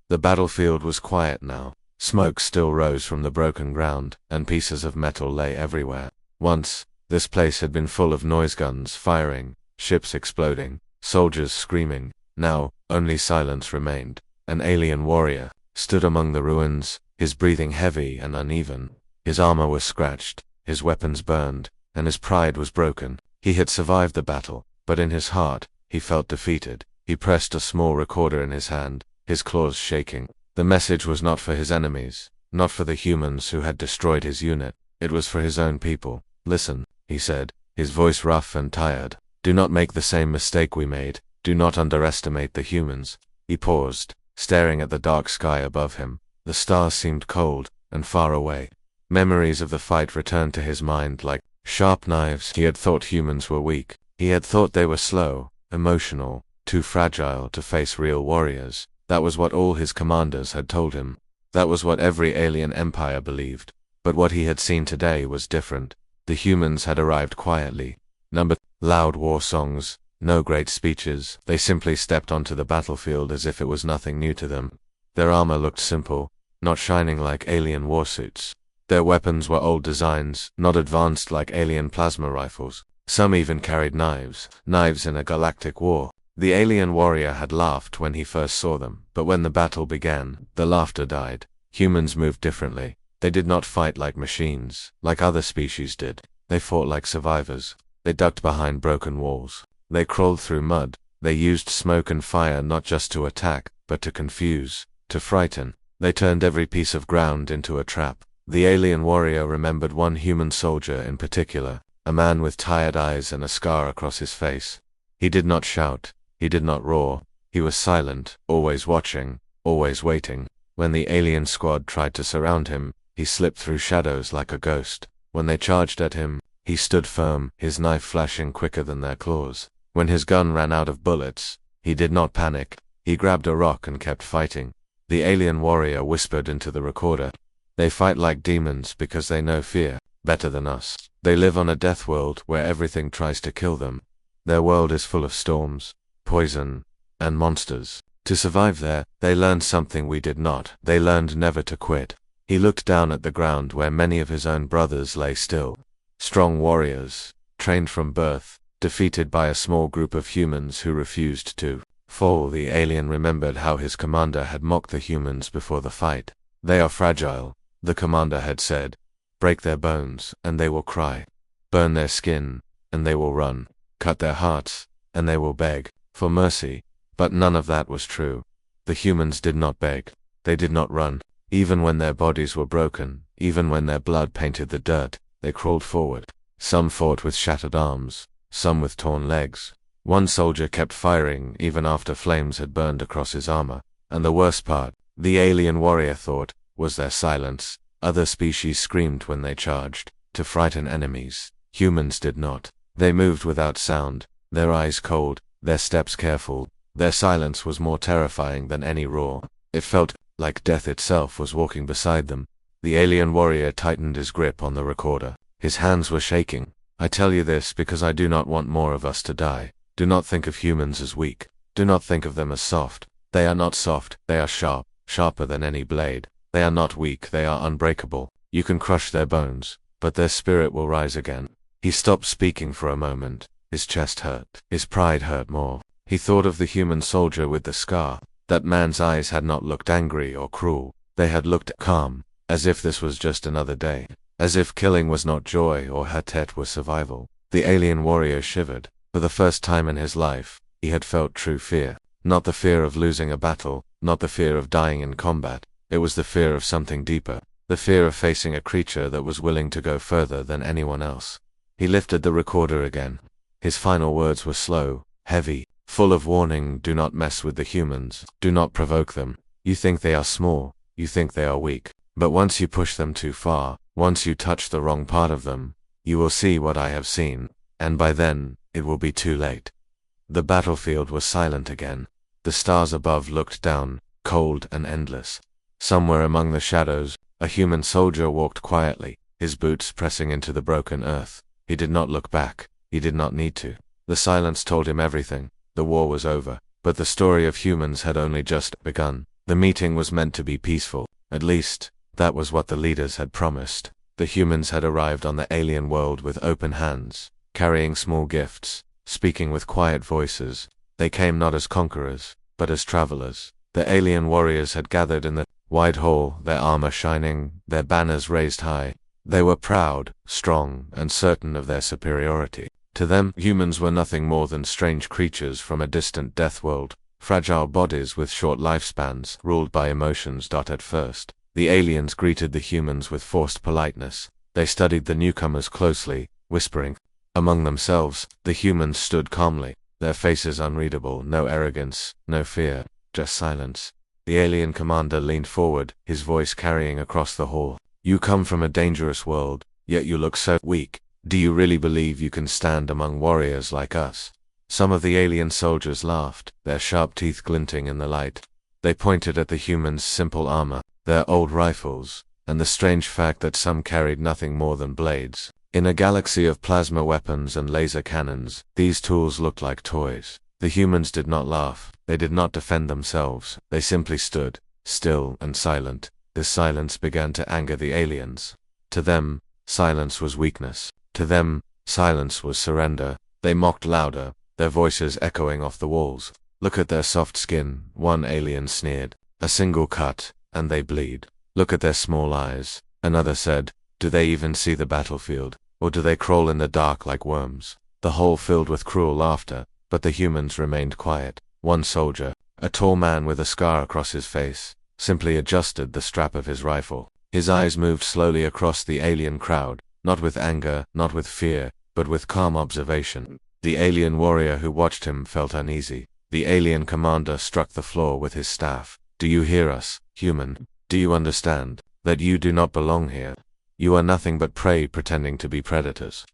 The battlefield was quiet now. Smoke still rose from the broken ground, and pieces of metal lay everywhere. Once, this place had been full of noise guns firing, ships exploding, soldiers screaming. Now, only silence remained. An alien warrior stood among the ruins, his breathing heavy and uneven. His armor was scratched, his weapons burned, and his pride was broken. He had survived the battle, but in his heart, he felt defeated. He pressed a small recorder in his hand, his claws shaking. The message was not for his enemies, not for the humans who had destroyed his unit. It was for his own people. "Listen," he said, his voice rough and tired. "Do not make the same mistake we made. Do not underestimate the humans." He paused, staring at the dark sky above him. The stars seemed cold and far away. Memories of the fight returned to his mind like sharp knives. He had thought humans were weak. He had thought they were slow, emotional, too fragile to face real warriors. That was what all his commanders had told him. That was what every alien empire believed. But what he had seen today was different. The humans had arrived quietly. Loud war songs, no great speeches. They simply stepped onto the battlefield as if it was nothing new to them. Their armor looked simple, not shining like alien warsuits. Their weapons were old designs, not advanced like alien plasma rifles. Some even carried knives in a galactic war. The alien warrior had laughed when he first saw them, but when the battle began, the laughter died. Humans moved differently. They did not fight like machines, like other species did. They fought like survivors. They ducked behind broken walls. They crawled through mud. They used smoke and fire not just to attack, but to confuse, to frighten. They turned every piece of ground into a trap. The alien warrior remembered one human soldier in particular, a man with tired eyes and a scar across his face. He did not shout. He did not roar. He was silent, always watching, always waiting. When the alien squad tried to surround him, he slipped through shadows like a ghost. When they charged at him, he stood firm, his knife flashing quicker than their claws. When his gun ran out of bullets, he did not panic. He grabbed a rock and kept fighting. The alien warrior whispered into the recorder, "They fight like demons because they know fear better than us. They live on a death world where everything tries to kill them. Their world is full of storms, poison, and monsters. To survive there, they learned something we did not. They learned never to quit." He looked down at the ground where many of his own brothers lay still. Strong warriors, trained from birth, defeated by a small group of humans who refused to fall. The alien remembered how his commander had mocked the humans before the fight. "They are fragile," the commander had said. "Break their bones, and they will cry. Burn their skin, and they will run. Cut their hearts, and they will beg for mercy." But none of that was true. The humans did not beg. They did not run. Even when their bodies were broken, even when their blood painted the dirt, they crawled forward. Some fought with shattered arms, some with torn legs. One soldier kept firing even after flames had burned across his armor. And the worst part, the alien warrior thought, was their silence. Other species screamed when they charged, to frighten enemies. Humans did not. They moved without sound, their eyes cold, their steps careful. Their silence was more terrifying than any roar. It felt like death itself was walking beside them. The alien warrior tightened his grip on the recorder. His hands were shaking. "I tell you this because I do not want more of us to die. Do not think of humans as weak. Do not think of them as soft. They are not soft, they are sharp, sharper than any blade. They are not weak, they are unbreakable. You can crush their bones, but their spirit will rise again." He stopped speaking for a moment. His chest hurt. His pride hurt more. He thought of the human soldier with the scar. That man's eyes had not looked angry or cruel. They had looked calm, as if this was just another day. As if killing was not joy or hatet was survival. The alien warrior shivered. For the first time in his life, he had felt true fear. Not the fear of losing a battle, not the fear of dying in combat. It was the fear of something deeper. The fear of facing a creature that was willing to go further than anyone else. He lifted the recorder again. His final words were slow, heavy, full of warning. "Do not mess with the humans. Do not provoke them. You think they are small. You think they are weak. But once you push them too far, once you touch the wrong part of them, you will see what I have seen. And by then, it will be too late." The battlefield was silent again. The stars above looked down, cold and endless. Somewhere among the shadows, a human soldier walked quietly, his boots pressing into the broken earth. He did not look back. He did not need to. The silence told him everything. The war was over, but the story of humans had only just begun. The meeting was meant to be peaceful. At least, that was what the leaders had promised. The humans had arrived on the alien world with open hands, carrying small gifts, speaking with quiet voices. They came not as conquerors, but as travelers. The alien warriors had gathered in the wide hall, their armor shining, their banners raised high. They were proud, strong, and certain of their superiority. To them, humans were nothing more than strange creatures from a distant death world, fragile bodies with short lifespans, ruled by emotions. At first, the aliens greeted the humans with forced politeness. They studied the newcomers closely, whispering. Among themselves, the humans stood calmly, their faces unreadable, no arrogance, no fear, just silence. The alien commander leaned forward, his voice carrying across the hall. You come from a dangerous world, yet you look so weak. Do you really believe you can stand among warriors like us? Some of the alien soldiers laughed, their sharp teeth glinting in the light. They pointed at the humans' simple armor, their old rifles, and the strange fact that some carried nothing more than blades. In a galaxy of plasma weapons and laser cannons, these tools looked like toys. The humans did not laugh, they did not defend themselves, they simply stood, still and silent. This silence began to anger the aliens. To them, silence was weakness. To them, silence was surrender. They mocked louder, their voices echoing off the walls. Look at their soft skin, one alien sneered. A single cut, and they bleed. Look at their small eyes, another said. Do they even see the battlefield? Or do they crawl in the dark like worms? The hall filled with cruel laughter, but the humans remained quiet. One soldier, a tall man with a scar across his face, simply adjusted the strap of his rifle. His eyes moved slowly across the alien crowd, not with anger, not with fear, but with calm observation. The alien warrior who watched him felt uneasy. The alien commander struck the floor with his staff. Do you hear us, human? Do you understand that you do not belong here? You are nothing but prey pretending to be predators.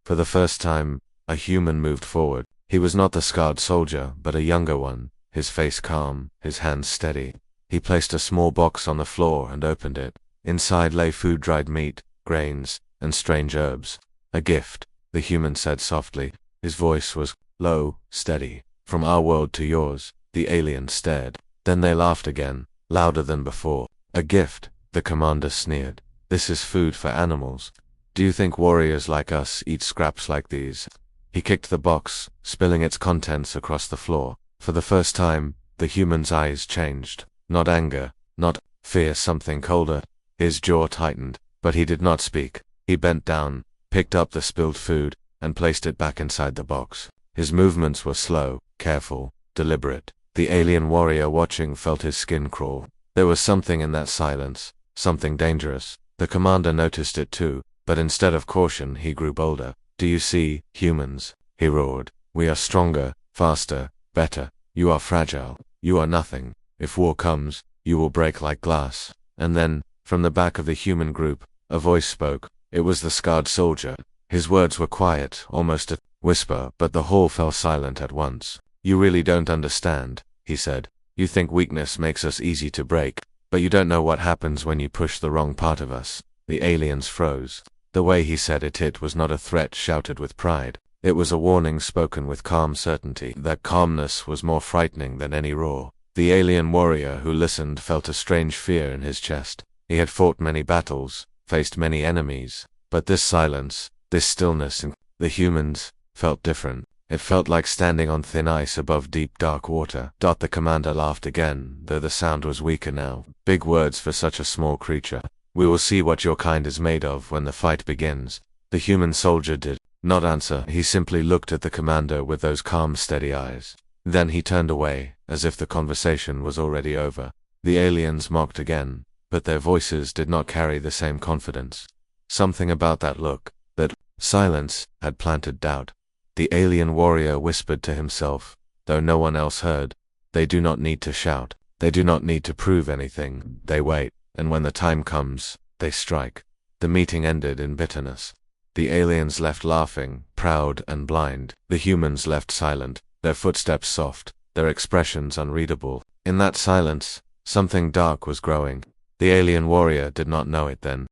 For the first time, a human moved forward. He was not the scarred soldier, but a younger one, his face calm, his hands steady. He placed a small box on the floor and opened it. Inside lay food, dried meat, grains, and strange herbs. A gift, the human said softly. His voice was low, steady. From our world to yours. The alien stared. Then they laughed again, louder than before. A gift, the commander sneered. This is food for animals. Do you think warriors like us eat scraps like these? He kicked the box, spilling its contents across the floor. For the first time, the human's eyes changed. Not anger, not fear, something colder. His jaw tightened, but he did not speak. He bent down, picked up the spilled food, and placed it back inside the box. His movements were slow, careful, deliberate. The alien warrior watching felt his skin crawl. There was something in that silence, something dangerous. The commander noticed it too, but instead of caution he grew bolder. Do you see, humans? He roared. We are stronger, faster, better. You are fragile. You are nothing. If war comes, you will break like glass. And then, from the back of the human group, a voice spoke. It was the scarred soldier. His words were quiet, almost a whisper, but the hall fell silent at once. You really don't understand, he said. You think weakness makes us easy to break, but you don't know what happens when you push the wrong part of us. The aliens froze. The way he said it was not a threat shouted with pride. It was a warning spoken with calm certainty. That calmness was more frightening than any roar. The alien warrior who listened felt a strange fear in his chest. He had fought many battles, faced many enemies, but this silence, this stillness in the humans, felt different. It felt like standing on thin ice above deep dark water. The commander laughed again, though the sound was weaker now. Big words for such a small creature. We will see what your kind is made of when the fight begins. The human soldier did not answer. He simply looked at the commander with those calm, steady eyes. Then he turned away, as if the conversation was already over. The aliens mocked again, but their voices did not carry the same confidence. Something about that look, that silence, had planted doubt. The alien warrior whispered to himself, though no one else heard. They do not need to shout. They do not need to prove anything. They wait, and when the time comes, they strike. The meeting ended in bitterness. The aliens left laughing, proud and blind. The humans left silent, their footsteps soft, their expressions unreadable. In that silence, something dark was growing. The alien warrior did not know it then,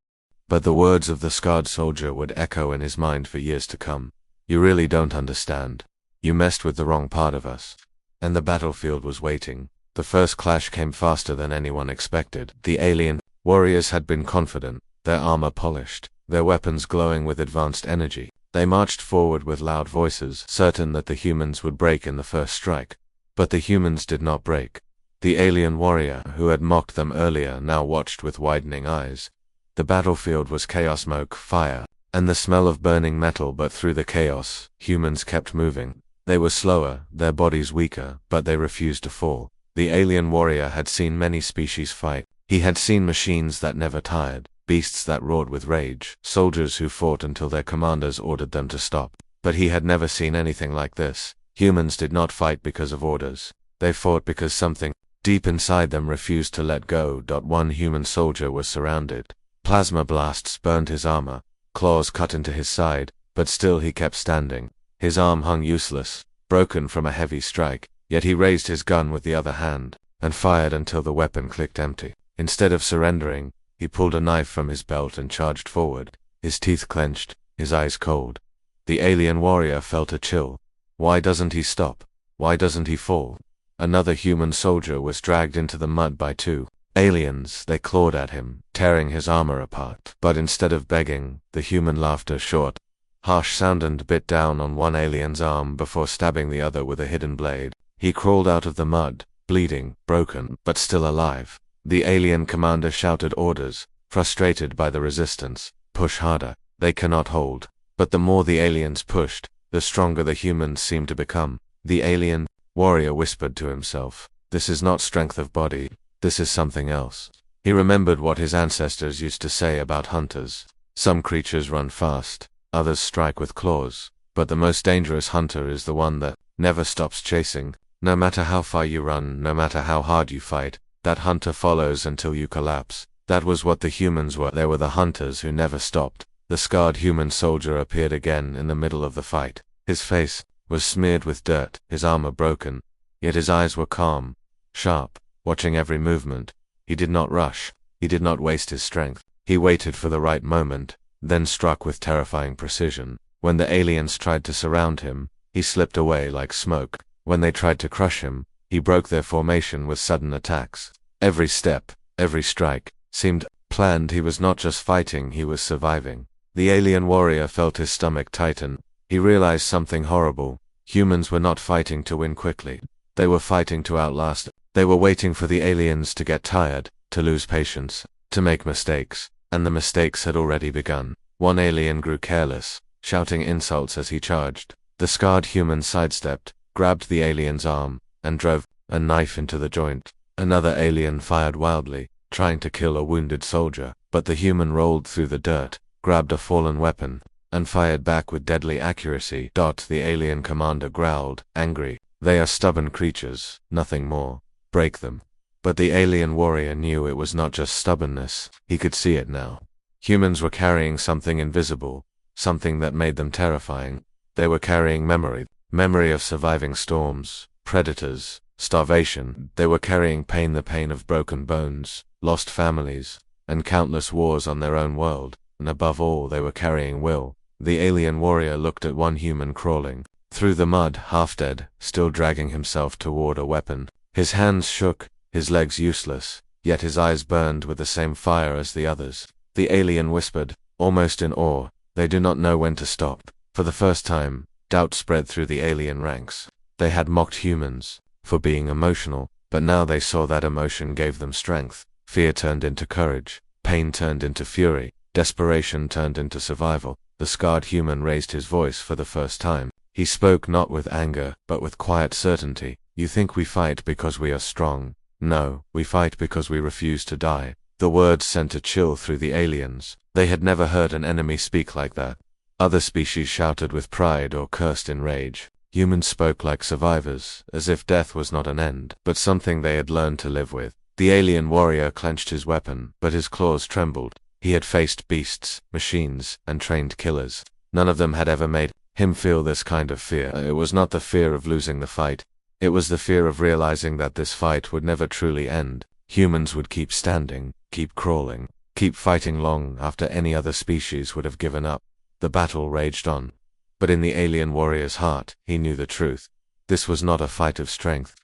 but the words of the scarred soldier would echo in his mind for years to come. You really don't understand. You messed with the wrong part of us. And the battlefield was waiting. The first clash came faster than anyone expected. The alien warriors had been confident, their armor polished, their weapons glowing with advanced energy. They marched forward with loud voices, certain that the humans would break in the first strike. But the humans did not break. The alien warrior, who had mocked them earlier, now watched with widening eyes. The battlefield was chaos, smoke, fire, and the smell of burning metal, but through the chaos, humans kept moving. They were slower, their bodies weaker, but they refused to fall. The alien warrior had seen many species fight. He had seen machines that never tired, beasts that roared with rage, soldiers who fought until their commanders ordered them to stop. But he had never seen anything like this. Humans did not fight because of orders. They fought because something deep inside them refused to let go. One human soldier was surrounded. Plasma blasts burned his armor, claws cut into his side, but still he kept standing. His arm hung useless, broken from a heavy strike, yet he raised his gun with the other hand, and fired until the weapon clicked empty. Instead of surrendering, he pulled a knife from his belt and charged forward, his teeth clenched, his eyes cold. The alien warrior felt a chill. Why doesn't he stop? Why doesn't he fall? Another human soldier was dragged into the mud by two aliens. They clawed at him, tearing his armor apart. But instead of begging, the human laughter, short, harsh sound, and bit down on one alien's arm before stabbing the other with a hidden blade. He crawled out of the mud, bleeding, broken, but still alive. The alien commander shouted orders, frustrated by the resistance. Push harder. They cannot hold. But the more the aliens pushed, the stronger the humans seemed to become. The alien warrior whispered to himself, "This is not strength of body. This is something else." He remembered what his ancestors used to say about hunters. Some creatures run fast, others strike with claws, but the most dangerous hunter is the one that never stops chasing. No matter how far you run, no matter how hard you fight, that hunter follows until you collapse. That was what the humans were. They were the hunters who never stopped. The scarred human soldier appeared again in the middle of the fight. His face was smeared with dirt, his armor broken, yet his eyes were calm, sharp, watching every movement. He did not rush. He did not waste his strength. He waited for the right moment, then struck with terrifying precision. When the aliens tried to surround him, he slipped away like smoke. When they tried to crush him, he broke their formation with sudden attacks. Every step, every strike, seemed planned. He was not just fighting, he was surviving. The alien warrior felt his stomach tighten. He realized something horrible. Humans were not fighting to win quickly. They were fighting to outlast. They were waiting for the aliens to get tired, to lose patience, to make mistakes. And the mistakes had already begun. One alien grew careless, shouting insults as he charged. The scarred human sidestepped, grabbed the alien's arm, and drove a knife into the joint. Another alien fired wildly, trying to kill a wounded soldier, but the human rolled through the dirt, grabbed a fallen weapon, and fired back with deadly accuracy. The alien commander growled, angry. "They are stubborn creatures, nothing more. Break them." But the alien warrior knew it was not just stubbornness. He could see it now. Humans were carrying something invisible, something that made them terrifying. They were carrying memory of surviving storms, predators, starvation. They were carrying pain, the pain of broken bones, lost families, and countless wars on their own world. And above all, they were carrying will. The alien warrior looked at one human crawling through the mud, half dead, still dragging himself toward a weapon. His hands shook, his legs useless, yet his eyes burned with the same fire as the others. The alien whispered, almost in awe, "They do not know when to stop." For the first time, doubt spread through the alien ranks. They had mocked humans for being emotional, but now they saw that emotion gave them strength. Fear turned into courage, pain turned into fury, desperation turned into survival. The scarred human raised his voice for the first time. He spoke not with anger, but with quiet certainty. "You think we fight because we are strong? No, we fight because we refuse to die." The words sent a chill through the aliens. They had never heard an enemy speak like that. Other species shouted with pride or cursed in rage. Humans spoke like survivors, as if death was not an end, but something they had learned to live with. The alien warrior clenched his weapon, but his claws trembled. He had faced beasts, machines, and trained killers. None of them had ever made him feel this kind of fear. It was not the fear of losing the fight. It was the fear of realizing that this fight would never truly end. Humans would keep standing, keep crawling, keep fighting long after any other species would have given up. The battle raged on. But in the alien warrior's heart, he knew the truth. This was not a fight of strength.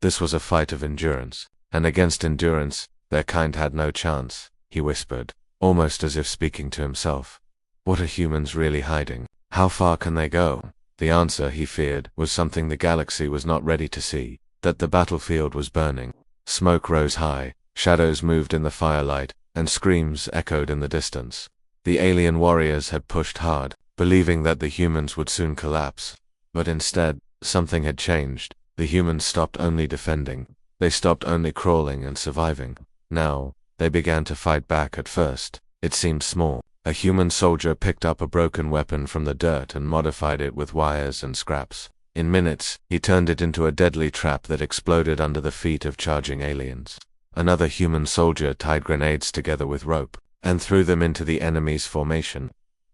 This was a fight of endurance, and against endurance, their kind had no chance, he whispered, almost as if speaking to himself. What are humans really hiding? How far can they go? The answer, he feared, was something the galaxy was not ready to see, that the battlefield was burning. Smoke rose high, shadows moved in the firelight, and screams echoed in the distance. The alien warriors had pushed hard, believing that the humans would soon collapse. But instead, something had changed. The humans stopped only defending. They stopped only crawling and surviving. Now, they began to fight back. At first, it seemed small. A human soldier picked up a broken weapon from the dirt and modified it with wires and scraps. In minutes, he turned it into a deadly trap that exploded under the feet of charging aliens. Another human soldier tied grenades together with rope and threw them into the enemy's formation,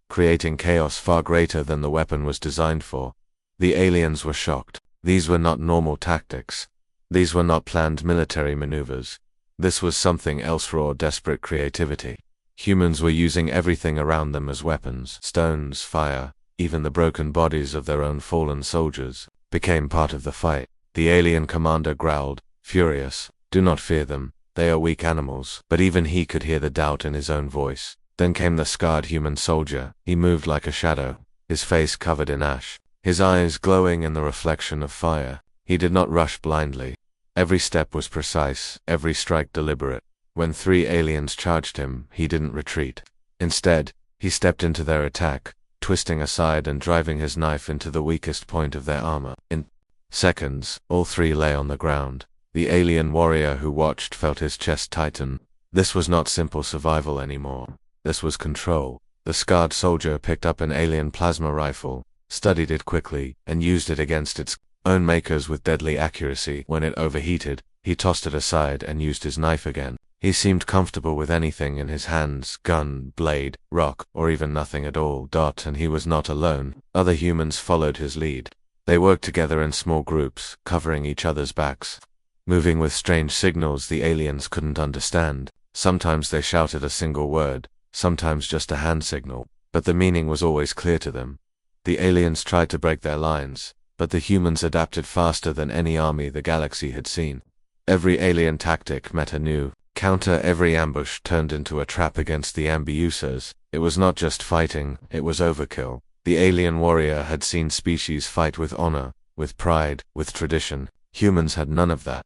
creating chaos far greater than the weapon was designed for. The aliens were shocked. These were not normal tactics. These were not planned military maneuvers. This was something else: raw, desperate creativity. Humans were using everything around them as weapons. Stones, fire, even the broken bodies of their own fallen soldiers became part of the fight. The alien commander growled, furious, "Do not fear them. They are weak animals." But even he could hear the doubt in his own voice. Then came the scarred human soldier. He moved like a shadow, his face covered in ash, his eyes glowing in the reflection of fire. He did not rush blindly. Every step was precise, every strike deliberate. When 3 aliens charged him, he didn't retreat. Instead, he stepped into their attack, twisting aside and driving his knife into the weakest point of their armor. In seconds, all 3 lay on the ground. The alien warrior who watched felt his chest tighten. This was not simple survival anymore. This was control. The scarred soldier picked up an alien plasma rifle, studied it quickly, and used it against its own makers with deadly accuracy. When it overheated, he tossed it aside and used his knife again. He seemed comfortable with anything in his hands: gun, blade, rock, or even nothing at all. And he was not alone. Other humans followed his lead. They worked together in small groups, covering each other's backs, moving with strange signals the aliens couldn't understand. Sometimes they shouted a single word, sometimes just a hand signal, but the meaning was always clear to them. The aliens tried to break their lines, but the humans adapted faster than any army the galaxy had seen. Every alien tactic met a new counter. Every ambush turned into a trap against the ambusers. It was not just fighting, it was overkill. The alien warrior had seen species fight with honor, with pride, with tradition. Humans had none of that.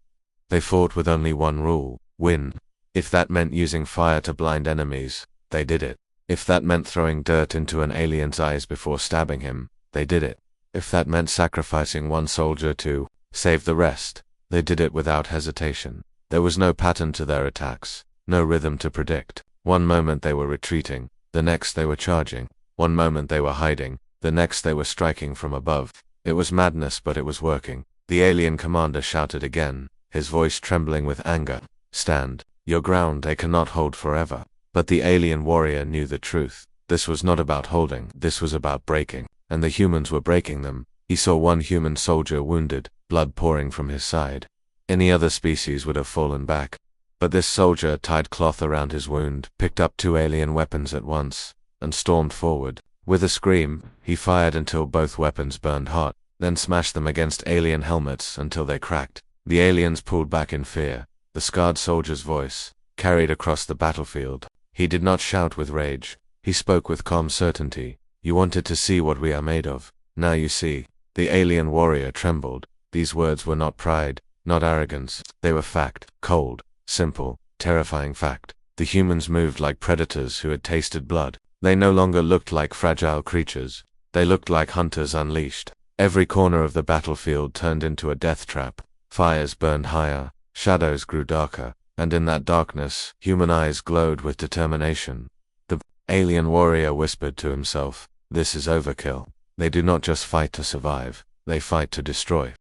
They fought with only one rule: win. If that meant using fire to blind enemies, they did it. If that meant throwing dirt into an alien's eyes before stabbing him, they did it. If that meant sacrificing one soldier to save the rest, they did it without hesitation. There was no pattern to their attacks, no rhythm to predict. One moment they were retreating, the next they were charging. One moment they were hiding, the next they were striking from above. It was madness, but it was working. The alien commander shouted again, his voice trembling with anger, "Stand your ground, they cannot hold forever." But the alien warrior knew the truth. This was not about holding, this was about breaking. And the humans were breaking them. He saw one human soldier wounded, blood pouring from his side. Any other species would have fallen back. But this soldier tied cloth around his wound, picked up 2 alien weapons at once, and stormed forward. With a scream, he fired until both weapons burned hot, then smashed them against alien helmets until they cracked. The aliens pulled back in fear. The scarred soldier's voice carried across the battlefield. He did not shout with rage. He spoke with calm certainty. "You wanted to see what we are made of. Now you see." The alien warrior trembled. These words were not pride, not arrogance. They were fact. Cold, simple, terrifying fact. The humans moved like predators who had tasted blood. They no longer looked like fragile creatures. They looked like hunters unleashed. Every corner of the battlefield turned into a death trap. Fires burned higher, shadows grew darker, and in that darkness, human eyes glowed with determination. The alien warrior whispered to himself, "This is overkill." They do not just fight to survive, they fight to destroy.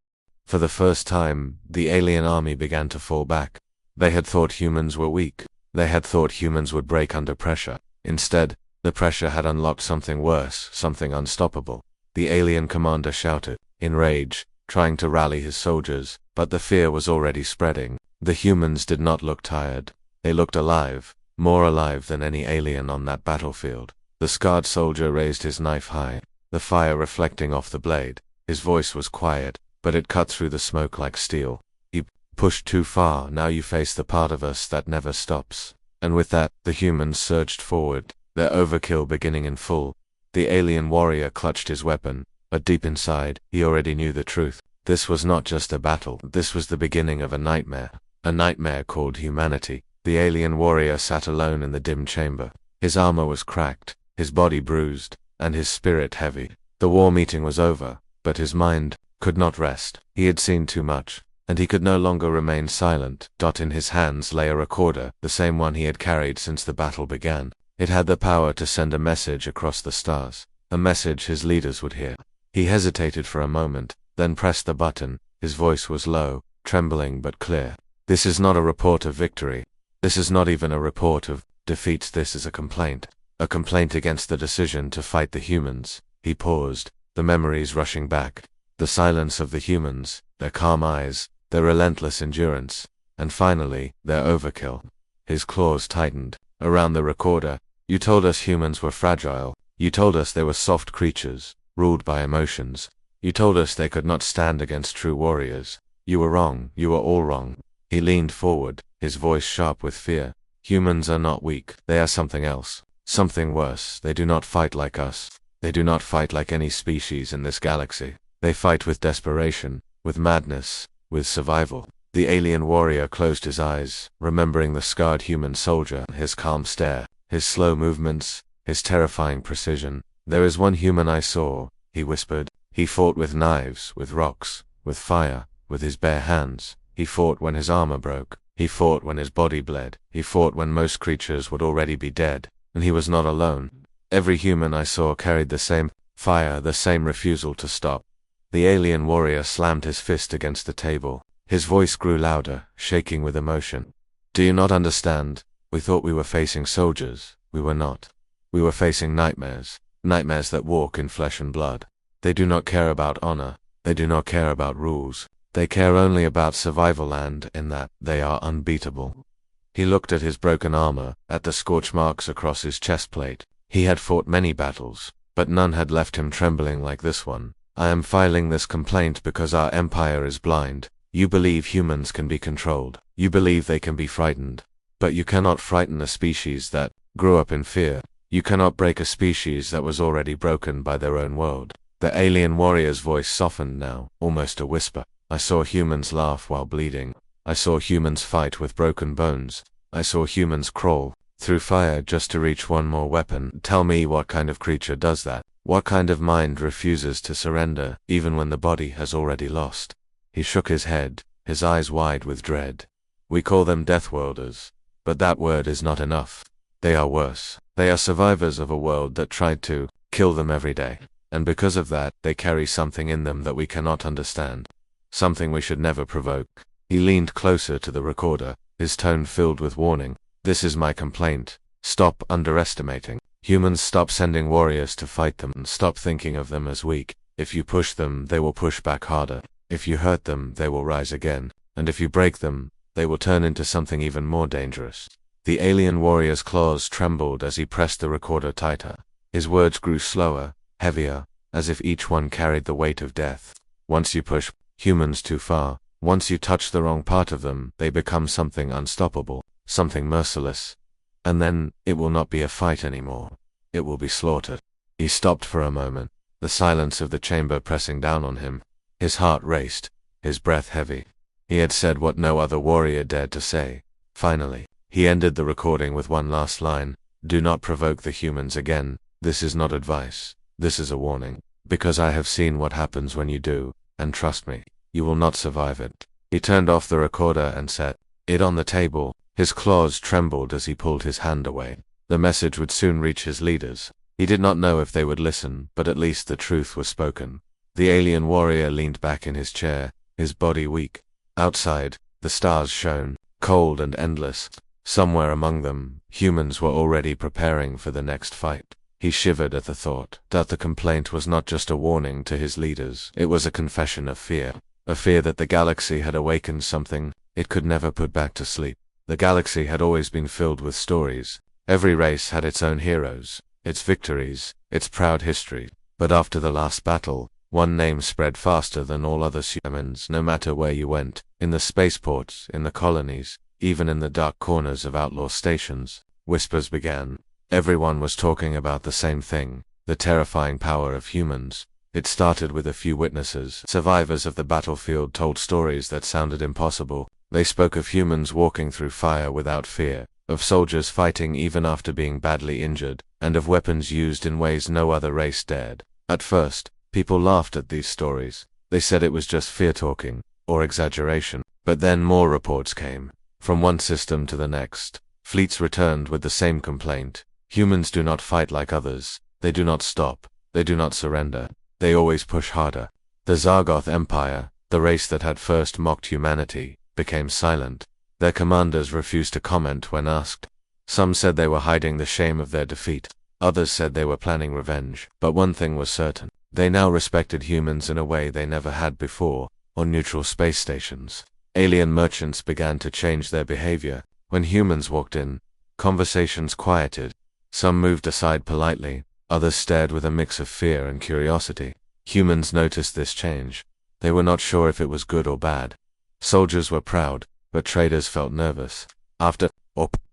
For the first time, the alien army began to fall back. They had thought humans were weak. They had thought humans would break under pressure. Instead, the pressure had unlocked something worse, something unstoppable. The alien commander shouted, in rage, trying to rally his soldiers, but the fear was already spreading. The humans did not look tired. They looked alive, more alive than any alien on that battlefield. The scarred soldier raised his knife high, the fire reflecting off the blade. His voice was quiet, but it cut through the smoke like steel. "He Pushed too far, now you face the part of us that never stops. And with that, the humans surged forward, their overkill beginning in full. The alien warrior clutched his weapon, but deep inside, he already knew the truth. This was not just a battle, this was the beginning of a nightmare called humanity. The alien warrior sat alone in the dim chamber. His armor was cracked, his body bruised, and his spirit heavy. The war meeting was over, but his mind could not rest. He had seen too much, and he could no longer remain silent. In his hands lay a recorder, the same one he had carried since the battle began. It had the power to send a message across the stars, a message his leaders would hear. He hesitated for a moment, then pressed the button. His voice was low, trembling but clear. This is not a report of victory. This is not even a report of defeat. This is a complaint. A complaint against the decision to fight the humans. He paused, the memories rushing back. The silence of the humans, their calm eyes, their relentless endurance, and finally, their overkill. His claws tightened around the recorder. You told us humans were fragile. You told us they were soft creatures, ruled by emotions. You told us they could not stand against true warriors. You were wrong. You were all wrong. He leaned forward, his voice sharp with fear. Humans are not weak. They are something else. Something worse. They do not fight like us. They do not fight like any species in this galaxy. They fight with desperation, with madness, with survival. The alien warrior closed his eyes, remembering the scarred human soldier, his calm stare, his slow movements, his terrifying precision. There is one human I saw, he whispered. He fought with knives, with rocks, with fire, with his bare hands. He fought when his armor broke. He fought when his body bled. He fought when most creatures would already be dead. And he was not alone. Every human I saw carried the same fire, the same refusal to stop. The alien warrior slammed his fist against the table. His voice grew louder, shaking with emotion. Do you not understand? We thought we were facing soldiers. We were not. We were facing nightmares. Nightmares that walk in flesh and blood. They do not care about honor. They do not care about rules. They care only about survival, and in that, they are unbeatable. He looked at his broken armor, at the scorch marks across his chest plate. He had fought many battles, but none had left him trembling like this one. I am filing this complaint because our empire is blind. You believe humans can be controlled. You believe they can be frightened. But you cannot frighten a species that grew up in fear. You cannot break a species that was already broken by their own world. The alien warrior's voice softened now, almost a whisper. I saw humans laugh while bleeding. I saw humans fight with broken bones. I saw humans crawl through fire just to reach one more weapon. Tell me, what kind of creature does that? What kind of mind refuses to surrender, even when the body has already lost? He shook his head, his eyes wide with dread. We call them Deathworlders, but that word is not enough. They are worse. They are survivors of a world that tried to kill them every day. And because of that, they carry something in them that we cannot understand. Something we should never provoke. He leaned closer to the recorder, his tone filled with warning. This is my complaint. Stop underestimating. Humans, stop sending warriors to fight them. Stop thinking of them as weak. If you push them, they will push back harder. If you hurt them, they will rise again. And if you break them, they will turn into something even more dangerous. The alien warrior's claws trembled as he pressed the recorder tighter. His words grew slower, heavier, as if each one carried the weight of death. Once you push humans too far, once you touch the wrong part of them, they become something unstoppable, something merciless. And then, it will not be a fight anymore. It will be slaughtered. He stopped for a moment, the silence of the chamber pressing down on him. His heart raced, his breath heavy. He had said what no other warrior dared to say. Finally, he ended the recording with one last line. Do not provoke the humans again. This is not advice. This is a warning. Because I have seen what happens when you do, and trust me, you will not survive it. He turned off the recorder and set it on the table. His claws trembled as he pulled his hand away. The message would soon reach his leaders. He did not know if they would listen, but at least the truth was spoken. The alien warrior leaned back in his chair, his body weak. Outside, the stars shone, cold and endless. Somewhere among them, humans were already preparing for the next fight. He shivered at the thought that the complaint was not just a warning to his leaders. It was a confession of fear. A fear that the galaxy had awakened something it could never put back to sleep. The galaxy had always been filled with stories. Every race had its own heroes, its victories, its proud history. But after the last battle, One name spread faster than all other humans, no matter where you went, in the spaceports, in the colonies, even in the dark corners of outlaw stations. Whispers began. Everyone was talking about the same thing, the terrifying power of humans. It started with a few witnesses. Survivors of the battlefield told stories that sounded impossible. They spoke of humans walking through fire without fear, of soldiers fighting even after being badly injured, and of weapons used in ways no other race dared. At first, people laughed at these stories. They said it was just fear-talking, or exaggeration. But then more reports came. From one system to the next, fleets returned with the same complaint. Humans do not fight like others. They do not stop. They do not surrender. They always push harder. The Zargoth Empire, the race that had first mocked humanity, became silent. Their commanders refused to comment when asked. Some said they were hiding the shame of their defeat. Others said they were planning revenge. But one thing was certain. They now respected humans in a way they never had before, on neutral space stations. Alien merchants began to change their behavior. When humans walked in, conversations quieted. Some moved aside politely. Others stared with a mix of fear and curiosity. Humans noticed this change. They were not sure if it was good or bad. Soldiers were proud, but traders felt nervous.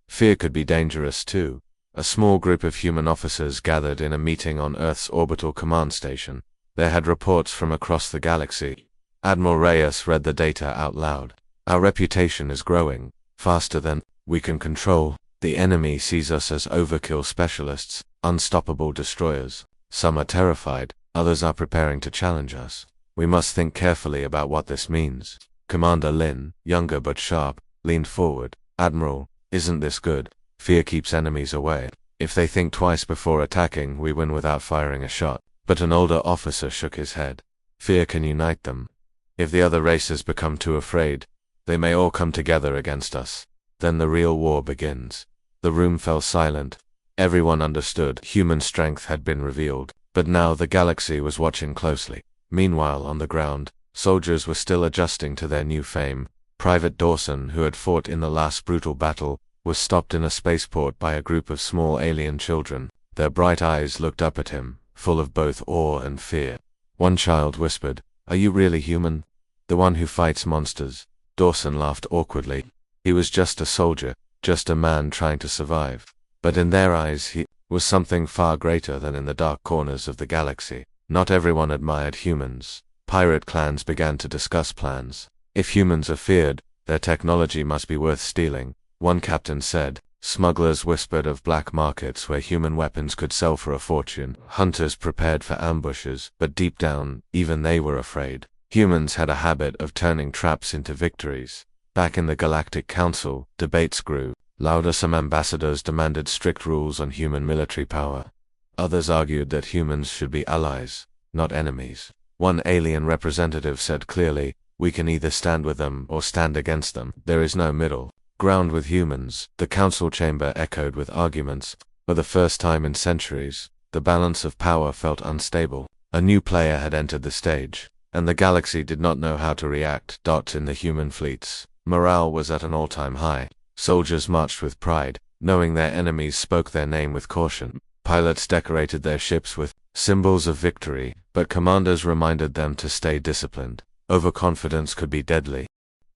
Fear could be dangerous too. A small group of human officers gathered in a meeting on Earth's orbital command station. They had reports from across the galaxy. Admiral Reyes read the data out loud. Our reputation is growing, faster than we can control. The enemy sees us as overkill specialists, unstoppable destroyers. Some are terrified, others are preparing to challenge us. We must think carefully about what this means. Commander Lin, younger but sharp, leaned forward. Admiral, isn't this good? Fear keeps enemies away. If they think twice before attacking, we win without firing a shot. But an older officer shook his head. Fear can unite them. If the other races become too afraid, they may all come together against us. Then the real war begins. The room fell silent. Everyone understood human strength had been revealed, but now the galaxy was watching closely. Meanwhile, on the ground, soldiers were still adjusting to their new fame. Private Dawson, who had fought in the last brutal battle, was stopped in a spaceport by a group of small alien children. Their bright eyes looked up at him, full of both awe and fear. One child whispered, "Are you really human? The one who fights monsters?" Dawson laughed awkwardly. He was just a soldier, just a man trying to survive. But in their eyes he was something far greater than in the dark corners of the galaxy. Not everyone admired humans. Pirate clans began to discuss plans. If humans are feared, their technology must be worth stealing. One captain said. Smugglers whispered of black markets where human weapons could sell for a fortune. Hunters prepared for ambushes, but deep down, even they were afraid. Humans had a habit of turning traps into victories. Back in the Galactic Council, debates grew. Louder, some ambassadors demanded strict rules on human military power. Others argued that humans should be allies, not enemies. One alien representative said clearly, "We can either stand with them or stand against them. There is no middle ground with humans." The council chamber echoed with arguments. For the first time in centuries, the balance of power felt unstable. A new player had entered the stage, and the galaxy did not know how to react. In the human fleets, morale was at an all-time high. Soldiers marched with pride, knowing their enemies spoke their name with caution. Pilots decorated their ships with symbols of victory, but commanders reminded them to stay disciplined. Overconfidence could be deadly.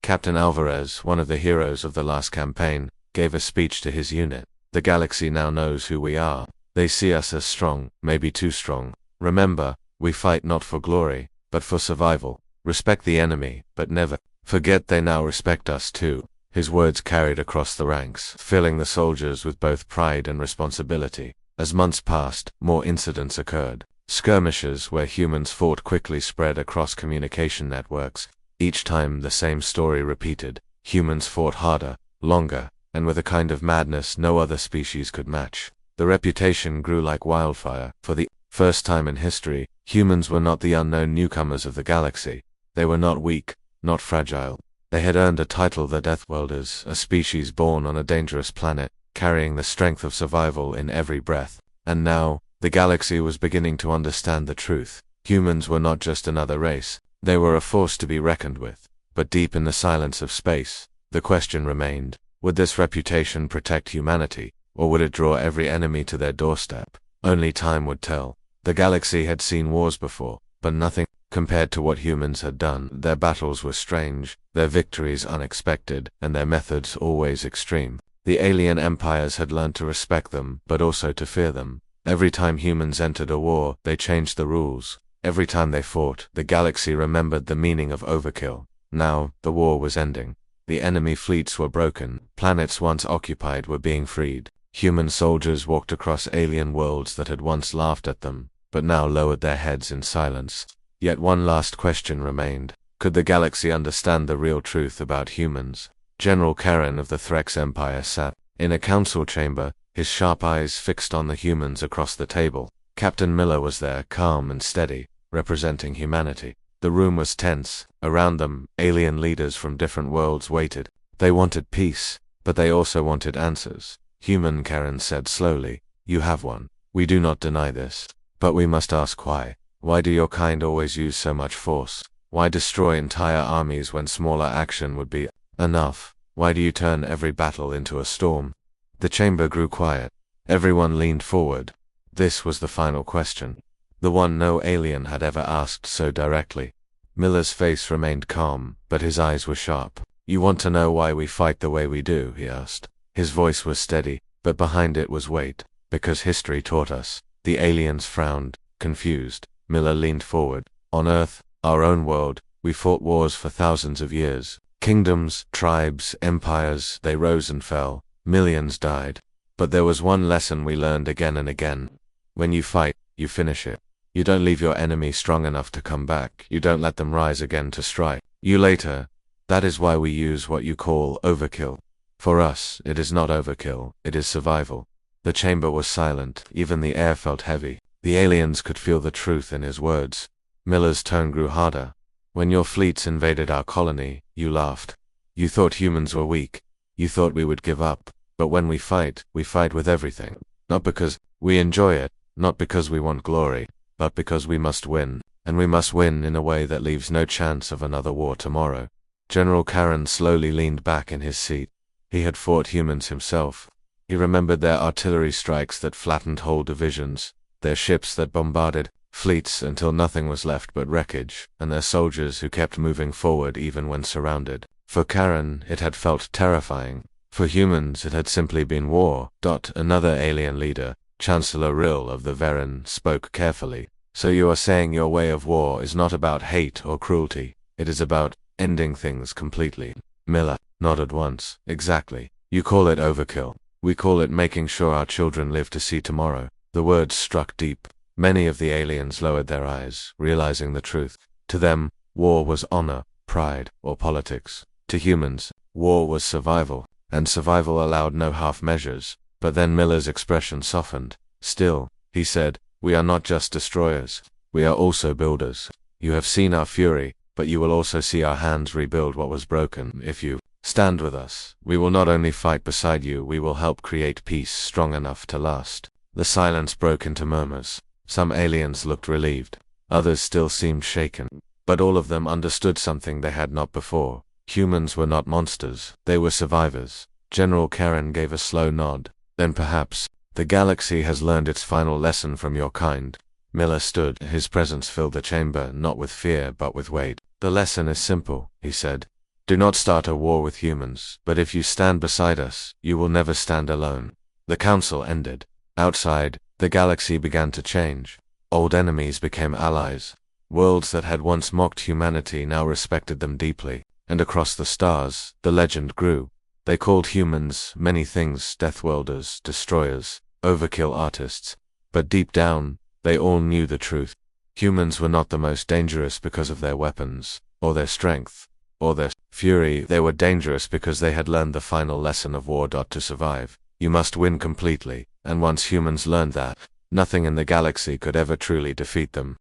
Captain Alvarez, one of the heroes of the last campaign, gave a speech to his unit. The galaxy now knows who we are. They see us as strong, maybe too strong. Remember, we fight not for glory, but for survival. Respect the enemy, but never forget they now respect us too. His words carried across the ranks, filling the soldiers with both pride and responsibility. As months passed, more incidents occurred. Skirmishes where humans fought quickly spread across communication networks. Each time the same story repeated. Humans fought harder, longer, and with a kind of madness no other species could match. The reputation grew like wildfire. For the first time in history, humans were not the unknown newcomers of the galaxy. They were not weak, not fragile. They had earned a title, the Deathworlders, a species born on a dangerous planet, carrying the strength of survival in every breath. And now, the galaxy was beginning to understand the truth. Humans were not just another race. They were a force to be reckoned with. But deep in the silence of space, the question remained, would this reputation protect humanity, or would it draw every enemy to their doorstep? Only time would tell. The galaxy had seen wars before, but nothing compared to what humans had done. Their battles were strange, their victories unexpected, and their methods always extreme. The alien empires had learned to respect them, but also to fear them. Every time humans entered a war, they changed the rules. Every time they fought, the galaxy remembered the meaning of overkill. Now, the war was ending. The enemy fleets were broken, planets once occupied were being freed. Human soldiers walked across alien worlds that had once laughed at them, but now lowered their heads in silence. Yet one last question remained. Could the galaxy understand the real truth about humans? General Karen of the Threx Empire sat in a council chamber, his sharp eyes fixed on the humans across the table. Captain Miller was there, calm and steady, representing humanity. The room was tense. Around them, alien leaders from different worlds waited. They wanted peace, but they also wanted answers. Human Karen said slowly, "You have one. We do not deny this. But we must ask why. Why do your kind always use so much force? Why destroy entire armies when smaller action would be enough? Why do you turn every battle into a storm?" The chamber grew quiet. Everyone leaned forward. This was the final question. The one no alien had ever asked so directly. Miller's face remained calm, but his eyes were sharp. "You want to know why we fight the way we do?" he asked. His voice was steady, but behind it was weight. "Because history taught us." The aliens frowned, confused. Miller leaned forward. "On Earth, our own world, we fought wars for thousands of years. Kingdoms, tribes, empires, they rose and fell. Millions died. But there was one lesson we learned again and again. When you fight, you finish it. You don't leave your enemy strong enough to come back. You don't let them rise again to strike you later. That is why we use what you call overkill. For us, it is not overkill, it is survival." The chamber was silent, even the air felt heavy. The aliens could feel the truth in his words. Miller's tone grew harder. "When your fleets invaded our colony, you laughed. You thought humans were weak. You thought we would give up. But when we fight with everything. Not because we enjoy it, not because we want glory, but because we must win, and we must win in a way that leaves no chance of another war tomorrow." General Karen slowly leaned back in his seat. He had fought humans himself. He remembered their artillery strikes that flattened whole divisions, their ships that bombarded fleets until nothing was left but wreckage, and their soldiers who kept moving forward even when surrounded. For Karen, it had felt terrifying. For humans, it had simply been war. Another alien leader, Chancellor Rill of the Veren, spoke carefully. "So you are saying your way of war is not about hate or cruelty. It is about ending things completely." Miller nodded once. "Exactly. You call it overkill. We call it making sure our children live to see tomorrow." The words struck deep. Many of the aliens lowered their eyes, realizing the truth. To them, war was honor, pride, or politics. To humans, war was survival, and survival allowed no half measures. But then Miller's expression softened. "Still," he said, "we are not just destroyers. We are also builders. You have seen our fury, but you will also see our hands rebuild what was broken. If you stand with us, we will not only fight beside you, we will help create peace strong enough to last." The silence broke into murmurs. Some aliens looked relieved. Others still seemed shaken. But all of them understood something they had not before. Humans were not monsters. They were survivors. General Karen gave a slow nod. "Then perhaps, the galaxy has learned its final lesson from your kind." Miller stood. His presence filled the chamber, not with fear, but with weight. "The lesson is simple," he said. "Do not start a war with humans, but if you stand beside us, you will never stand alone." The council ended. Outside, the galaxy began to change. Old enemies became allies. Worlds that had once mocked humanity now respected them deeply. And across the stars, the legend grew. They called humans many things: Deathworlders, destroyers, overkill artists. But deep down, they all knew the truth. Humans were not the most dangerous because of their weapons, or their strength, or their fury. They were dangerous because they had learned the final lesson of war. To survive, you must win completely, and once humans learned that, nothing in the galaxy could ever truly defeat them.